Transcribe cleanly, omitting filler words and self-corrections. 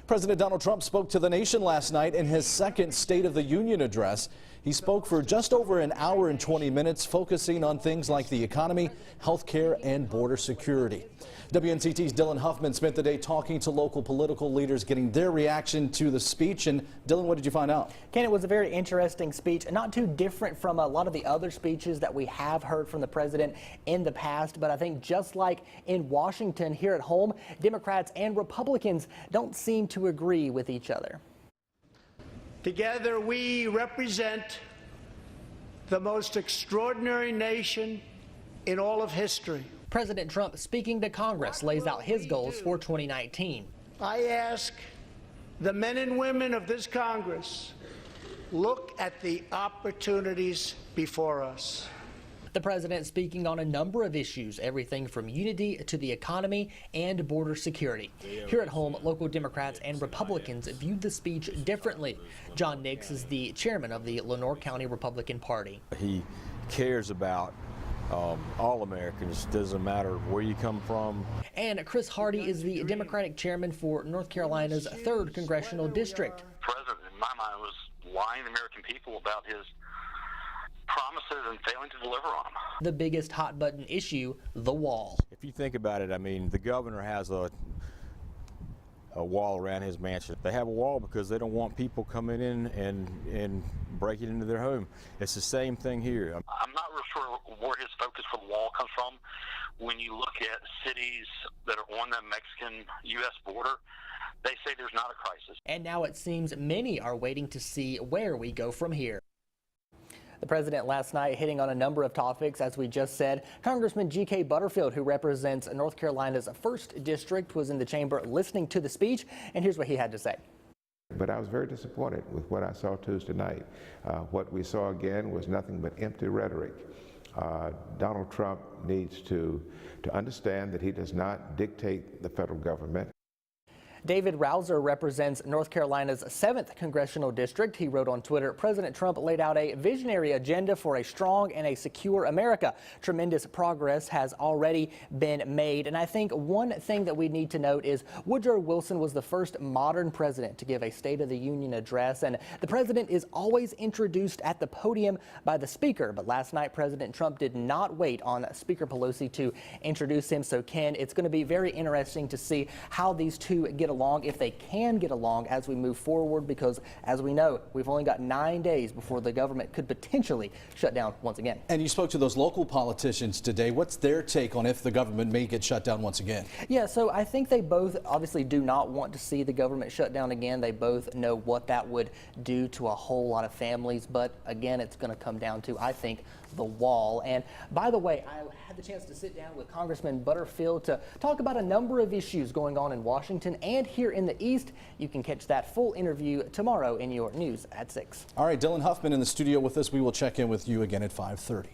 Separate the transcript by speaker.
Speaker 1: President Donald Trump spoke to the nation last night in his second State of the Union address. He spoke for just over an hour and 20 minutes, focusing on things like the economy, health care, and border security. WNCT's Dylan Huffman spent the day talking to local political leaders, getting their reaction to the speech. And Dylan, what did you find out?
Speaker 2: Ken, it was a very interesting speech, not too different from a lot of the other speeches that we have heard from the president in the past. But I think just like in Washington, here at home, Democrats and Republicans don't seem to agree with each other.
Speaker 3: Together we represent the most extraordinary nation in all of history.
Speaker 2: President Trump, speaking to Congress, lays out his goals for 2019.
Speaker 3: I ask the men and women of this Congress, look at the opportunities before us.
Speaker 2: The president speaking on a number of issues, everything from unity to the economy and border security. Here at home, local Democrats and Republicans viewed the speech differently. John Nix is the chairman of the Lenoir County Republican Party.
Speaker 4: He cares about all Americans, doesn't matter where you come from.
Speaker 2: And Chris Hardy is the Democratic chairman for North Carolina's 3rd Congressional District.
Speaker 5: The president, in my mind, was lying to the American people about his promises and failing to deliver on them.
Speaker 2: The biggest hot button issue, the wall.
Speaker 4: If you think about it, I mean, the governor has a wall around his mansion. They have a wall because they don't want people coming in and breaking into their home. It's the same thing here.
Speaker 5: I'm not real sure where his focus for the wall comes from. When you look at cities that are on the Mexican-U.S. border, they say there's not a crisis.
Speaker 2: And now it seems many are waiting to see where we go from here. The president last night hitting on a number of topics, as we just said. Congressman GK Butterfield, who represents North Carolina's 1st district, was in the chamber listening to the speech, and here's what he had to say.
Speaker 6: But I was very disappointed with what I saw Tuesday night. What we saw again was nothing but empty rhetoric. Donald Trump needs to understand that he does not dictate the federal government.
Speaker 2: David Rouser represents North Carolina's 7th Congressional District. He wrote on Twitter, President Trump laid out a visionary agenda for a strong and a secure America. Tremendous progress has already been made. And I think one thing that we need to note is Woodrow Wilson was the first modern president to give a State of the Union address. And the president is always introduced at the podium by the speaker. But last night, President Trump did not wait on Speaker Pelosi to introduce him. So, Ken, it's going to be very interesting to see how these two get along, if they can get along as we move forward, because as we know, we've only got 9 days before the government could potentially shut down once again.
Speaker 1: And you spoke to those local politicians today. What's their take on if the government may get shut down once again? Yeah,
Speaker 2: so I think they both obviously do not want to see the government shut down again. They both know what that would do to a whole lot of families. But again, it's going to come down to, I think, the wall. And by the way, I had the chance to sit down with Congressman Butterfield to talk about a number of issues going on in Washington and here in the East. You can catch that full interview tomorrow in your news at 6.
Speaker 1: All right, Dylan Huffman in the studio with us. We will check in with you again at 5:30.